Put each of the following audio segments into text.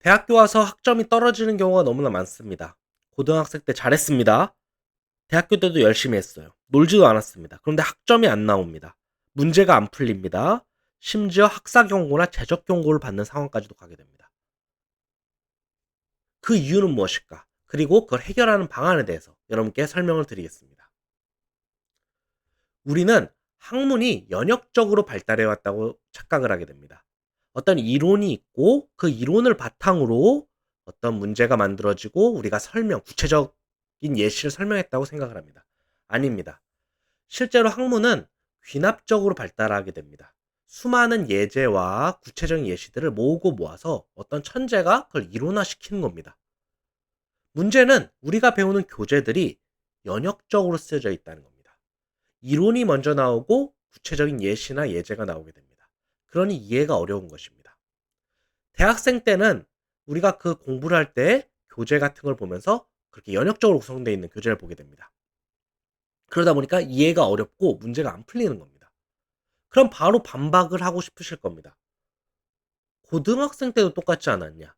대학교 와서 학점이 떨어지는 경우가 너무나 많습니다. 고등학생 때 잘했습니다. 대학교 때도 열심히 했어요. 놀지도 않았습니다. 그런데 학점이 안 나옵니다. 문제가 안 풀립니다. 심지어 학사 경고나 재적 경고를 받는 상황까지도 가게 됩니다. 그 이유는 무엇일까? 그리고 그걸 해결하는 방안에 대해서 여러분께 설명을 드리겠습니다. 우리는 학문이 연역적으로 발달해 왔다고 착각을 하게 됩니다. 어떤 이론이 있고 그 이론을 바탕으로 어떤 문제가 만들어지고 우리가 구체적인 예시를 설명했다고 생각을 합니다. 아닙니다. 실제로 학문은 귀납적으로 발달하게 됩니다. 수많은 예제와 구체적인 예시들을 모으고 모아서 어떤 천재가 그걸 이론화시키는 겁니다. 문제는 우리가 배우는 교재들이 연역적으로 쓰여져 있다는 겁니다. 이론이 먼저 나오고 구체적인 예시나 예제가 나오게 됩니다. 그러니 이해가 어려운 것입니다. 대학생 때는 우리가 그 공부를 할 때 교재 같은 걸 보면서 그렇게 연역적으로 구성되어 있는 교재를 보게 됩니다. 그러다 보니까 이해가 어렵고 문제가 안 풀리는 겁니다. 그럼 바로 반박을 하고 싶으실 겁니다. 고등학생 때도 똑같지 않았냐?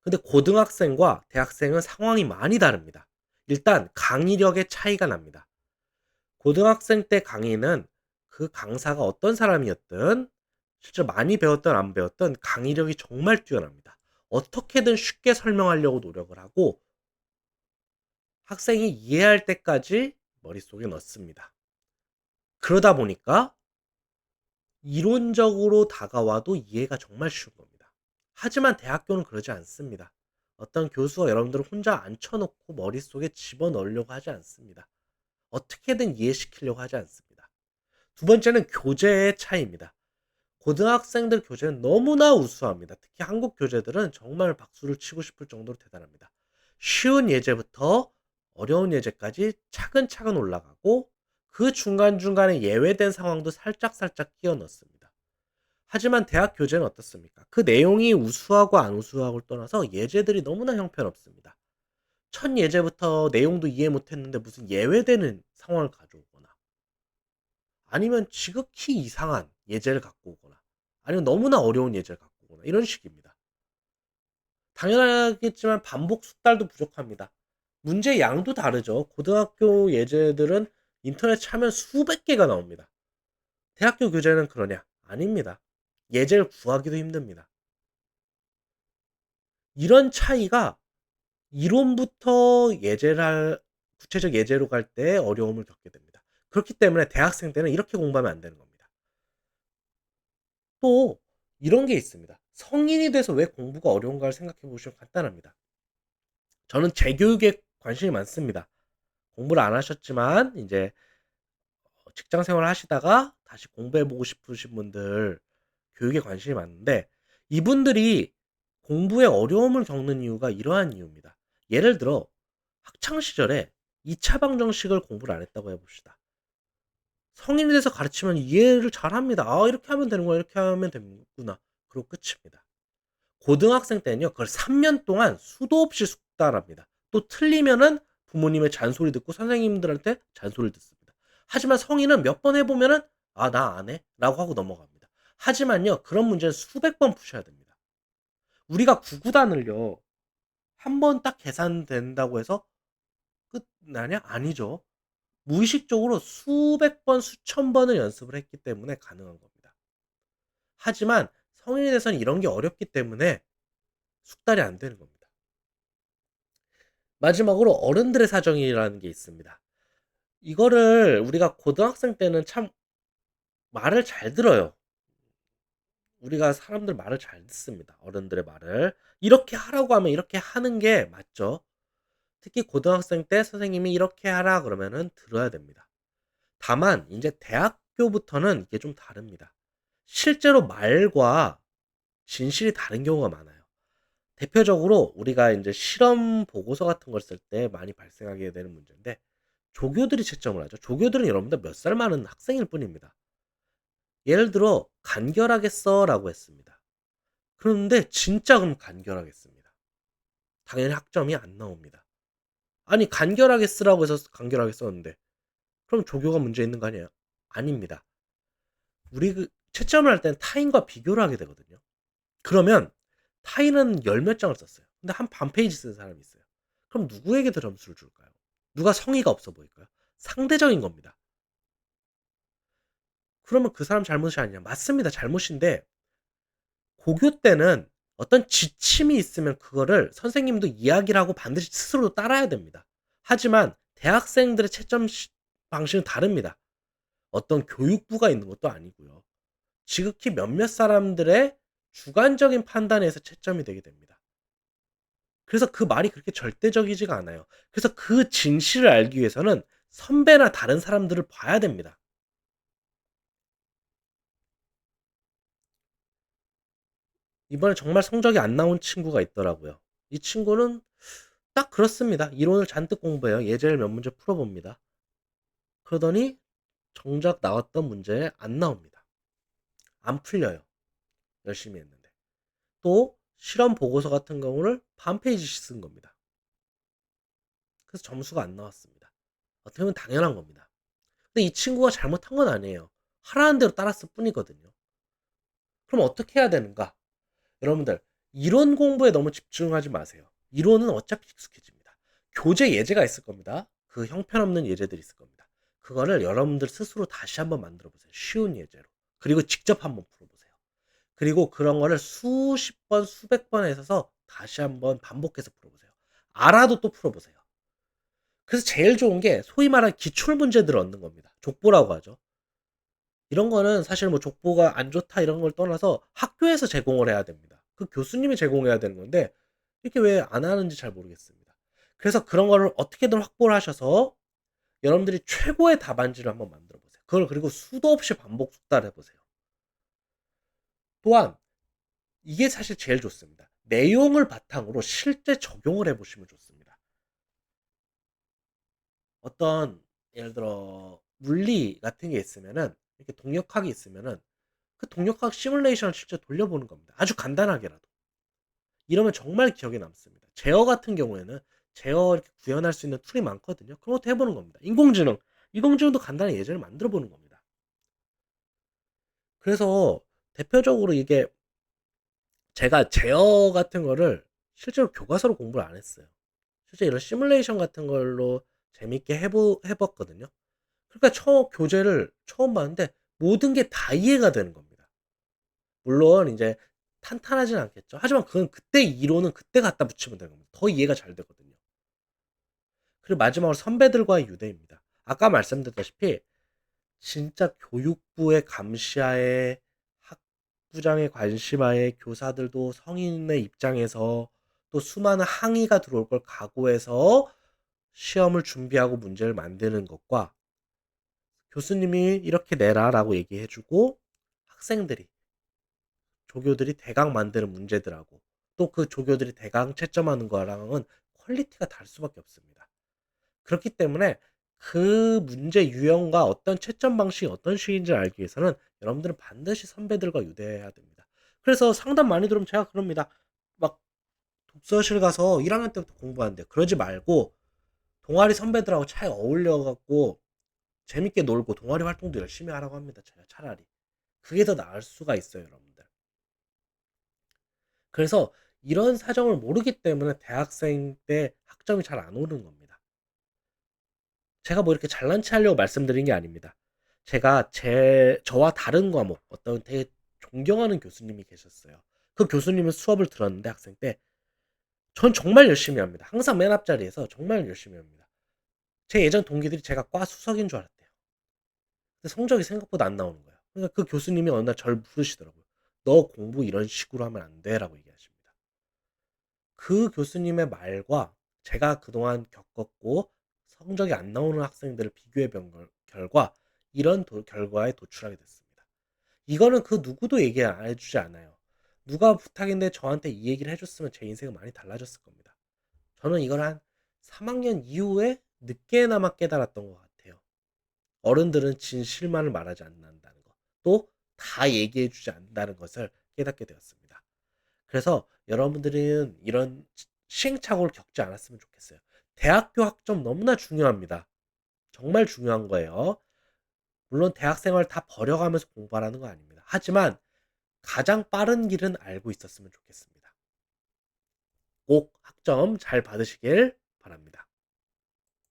근데 고등학생과 대학생은 상황이 많이 다릅니다. 일단 강의력의 차이가 납니다. 고등학생 때 강의는 그 강사가 어떤 사람이었든 실제로 많이 배웠든 안 배웠든 강의력이 정말 뛰어납니다. 어떻게든 쉽게 설명하려고 노력을 하고 학생이 이해할 때까지 머릿속에 넣습니다. 그러다 보니까 이론적으로 다가와도 이해가 정말 쉬운 겁니다. 하지만 대학교는 그러지 않습니다. 어떤 교수가 여러분들을 혼자 앉혀놓고 머릿속에 집어넣으려고 하지 않습니다. 어떻게든 이해시키려고 하지 않습니다. 두 번째는 교재의 차이입니다. 고등학생들 교재는 너무나 우수합니다. 특히 한국 교재들은 정말 박수를 치고 싶을 정도로 대단합니다. 쉬운 예제부터 어려운 예제까지 차근차근 올라가고 그 중간중간에 예외된 상황도 살짝살짝 끼워 넣습니다. 하지만 대학 교재는 어떻습니까? 그 내용이 우수하고 안 우수하고를 떠나서 예제들이 너무나 형편없습니다. 첫 예제부터 내용도 이해 못했는데 무슨 예외되는 상황을 가져오거나 아니면 지극히 이상한 예제를 갖고 오거나 아니면 너무나 어려운 예제를 갖고 오거나 이런 식입니다. 당연하겠지만 반복 숙달도 부족합니다. 문제 양도 다르죠. 고등학교 예제들은 인터넷 차면 수백 개가 나옵니다. 대학교 교재는 그러냐? 아닙니다. 예제를 구하기도 힘듭니다. 이런 차이가 이론부터 구체적 예제로 갈 때 어려움을 겪게 됩니다. 그렇기 때문에 대학생 때는 이렇게 공부하면 안 되는 겁니다. 또 이런 게 있습니다. 성인이 돼서 왜 공부가 어려운가를 생각해 보시면 간단합니다. 저는 재교육에 관심이 많습니다. 공부를 안 하셨지만 이제 직장 생활을 하시다가 다시 공부해 보고 싶으신 분들 교육에 관심이 많은데 이분들이 공부에 어려움을 겪는 이유가 이러한 이유입니다. 예를 들어 학창 시절에 2차 방정식을 공부를 안 했다고 해 봅시다. 성인이 돼서 가르치면 이해를 잘합니다. '아 이렇게 하면 되는구나. 이렇게 하면 되는구나.' 그러고 끝입니다. 고등학생 때는요. 그걸 3년 동안 수도 없이 숙달합니다. 또 틀리면은 부모님의 잔소리 듣고 선생님들한테 잔소리를 듣습니다. 하지만 성인은 몇 번 해 보면은 '아 나 안 해.'라고 하고 넘어갑니다. 하지만요. 그런 문제는 수백 번 푸셔야 됩니다. 우리가 구구단을요. 한 번 딱 계산된다고 해서 끝나냐? 아니죠. 무의식적으로 수백 번, 수천 번을 연습을 했기 때문에 가능한 겁니다. 하지만 성인이 돼서는 이런 게 어렵기 때문에 숙달이 안 되는 겁니다. 마지막으로 어른들의 사정이라는 게 있습니다. 이거를 우리가 고등학생 때는 참 말을 잘 들어요. 우리가 사람들 말을 잘 듣습니다. 어른들의 말을. 이렇게 하라고 하면 이렇게 하는 게 맞죠. 특히 고등학생 때 선생님이 이렇게 하라 그러면은 들어야 됩니다. 다만 인제 대학교부터는 이게 좀 다릅니다. 실제로 말과 진실이 다른 경우가 많아요. 대표적으로 우리가 인제 실험 보고서 같은 걸 쓸 때 많이 발생하게 되는 문제인데 조교들이 채점을 하죠. 조교들은 여러분들 몇 살 많은 학생일 뿐입니다. 예를 들어 "간결하게 써."라고 했습니다. 그런데 진짜 그럼 간결하게 씁니다. 당연히 학점이 안 나옵니다. 아니 간결하게 쓰라고 해서 간결하게 썼는데 그럼 조교가 문제 있는 거 아니에요? 아닙니다. 우리 그 채점을 할 때는 타인과 비교를 하게 되거든요. 그러면 타일은 열 몇 장을 썼어요. 근데 한 반 페이지 쓴 사람이 있어요. 그럼 누구에게 더 점수를 줄까요? 누가 성의가 없어 보일까요? 상대적인 겁니다. 그러면 그 사람 잘못이 아니냐? 맞습니다. 잘못인데 고교 때는 어떤 지침이 있으면 그거를 선생님도 이야기를 하고 반드시 스스로 따라야 됩니다. 하지만 대학생들의 채점 방식은 다릅니다. 어떤 교육부가 있는 것도 아니고요. 지극히 몇몇 사람들의 주관적인 판단에서 채점이 되게 됩니다. 그래서 그 말이 그렇게 절대적이지가 않아요. 그래서 그 진실을 알기 위해서는 선배나 다른 사람들을 봐야 됩니다. 이번에 정말 성적이 안 나온 친구가 있더라고요. 이 친구는 딱 그렇습니다. 이론을 잔뜩 공부해요. 예제를 몇 문제 풀어봅니다. 그러더니 정작 나왔던 문제에 안 나옵니다. 안 풀려요. 열심히 했는데. 또 실험 보고서 같은 경우를 반 페이지씩 쓴 겁니다. 그래서 점수가 안 나왔습니다. 어떻게 보면 당연한 겁니다. 근데 이 친구가 잘못한 건 아니에요. 하라는 대로 따랐을 뿐이거든요. 그럼 어떻게 해야 되는가? 여러분들, 이론 공부에 너무 집중하지 마세요. 이론은 어차피 익숙해집니다. 교재 예제가 있을 겁니다. 그 형편없는 예제들이 있을 겁니다. 그거를 여러분들 스스로 다시 한번 만들어 보세요. 쉬운 예제로. 그리고 직접 한번 풀어보세요. 그리고 그런 거를 수십 번, 수백 번 해서 다시 한번 반복해서 풀어보세요. 알아도 또 풀어보세요. 그래서 제일 좋은 게 소위 말하는 기출 문제들을 얻는 겁니다. 족보라고 하죠. 이런 거는 사실 뭐 족보가 안 좋다 이런 걸 떠나서 학교에서 제공을 해야 됩니다. 그 교수님이 제공해야 되는 건데 이렇게 왜 안 하는지 잘 모르겠습니다. 그래서 그런 거를 어떻게든 확보를 하셔서 여러분들이 최고의 답안지를 한번 만들어 보세요. 그걸 그리고 수도 없이 반복 숙달해 보세요. 또한 이게 사실 제일 좋습니다. 내용을 바탕으로 실제 적용을 해 보시면 좋습니다. 어떤 예를 들어 물리 같은 게 있으면은 이렇게 동력학이 있으면은 그 동력학 시뮬레이션을 실제 돌려보는 겁니다. 아주 간단하게라도. 이러면 정말 기억에 남습니다. 제어 같은 경우에는 제어 이렇게 구현할 수 있는 툴이 많거든요. 그런 것도 해보는 겁니다. 인공지능. 인공지능도 간단히 예제를 만들어 보는 겁니다. 그래서 대표적으로 이게 제가 제어 같은 거를 실제로 교과서로 공부를 안 했어요. 실제 이런 시뮬레이션 같은 걸로 재밌게 해봤거든요. 그러니까 교재를 처음 봤는데 모든 게 다 이해가 되는 겁니다. 물론 이제 탄탄하진 않겠죠. 하지만 그건 그때 이론은 그때 갖다 붙이면 되는 겁니다. 더 이해가 잘 되거든요. 그리고 마지막으로 선배들과의 유대입니다. 아까 말씀드렸다시피 진짜 교육부의 감시하에 학부장의 관심하에 교사들도 성인의 입장에서 또 수많은 항의가 들어올 걸 각오해서 시험을 준비하고 문제를 만드는 것과 교수님이 이렇게 내라라고 얘기해주고 학생들이 조교들이 대강 만드는 문제들하고 또 그 조교들이 대강 채점하는 거랑은 퀄리티가 다를 수밖에 없습니다. 그렇기 때문에 그 문제 유형과 어떤 채점 방식이 어떤 식인지 알기 위해서는 여러분들은 반드시 선배들과 유대해야 됩니다. 그래서 상담 많이 들으면 제가 그럽니다. 막 독서실 가서 1학년 때부터 공부하는데 그러지 말고 동아리 선배들하고 차에 어울려 갖고 재밌게 놀고 동아리 활동도 열심히 하라고 합니다. 제가 차라리. 그게 더 나을 수가 있어요, 여러분들. 그래서 이런 사정을 모르기 때문에 대학생 때 학점이 잘 안 오르는 겁니다. 제가 뭐 이렇게 잘난 체 하려고 말씀드린 게 아닙니다. 제가 저와 다른 과목, 어떤 되게 존경하는 교수님이 계셨어요. 그 교수님은 수업을 들었는데 학생 때, 전 정말 열심히 합니다. 항상 맨 앞자리에서 정말 열심히 합니다. 제 예전 동기들이 제가 과 수석인 줄 알았대요. 근데 성적이 생각보다 안 나오는 거예요. 그러니까 그 교수님이 어느 날 저를 부르시더라고요. 너 공부 이런 식으로 하면 안 돼. 라고 얘기하십니다. 그 교수님의 말과 제가 그동안 겪었고 성적이 안 나오는 학생들을 비교해 본 결과 이런 결과에 도출하게 됐습니다. 이거는 그 누구도 얘기 안 해주지 않아요. 누가 부탁인데 저한테 이 얘기를 해줬으면 제 인생은 많이 달라졌을 겁니다. 저는 이걸 한 3학년 이후에 늦게나마 깨달았던 것 같아요. 어른들은 진실만을 말하지 않는다는 것, 또 다 얘기해주지 않는다는 것을 깨닫게 되었습니다. 그래서 여러분들은 이런 시행착오를 겪지 않았으면 좋겠어요. 대학교 학점 너무나 중요합니다. 정말 중요한 거예요. 물론 대학생활 다 버려가면서 공부하라는 거 아닙니다. 하지만 가장 빠른 길은 알고 있었으면 좋겠습니다. 꼭 학점 잘 받으시길 바랍니다.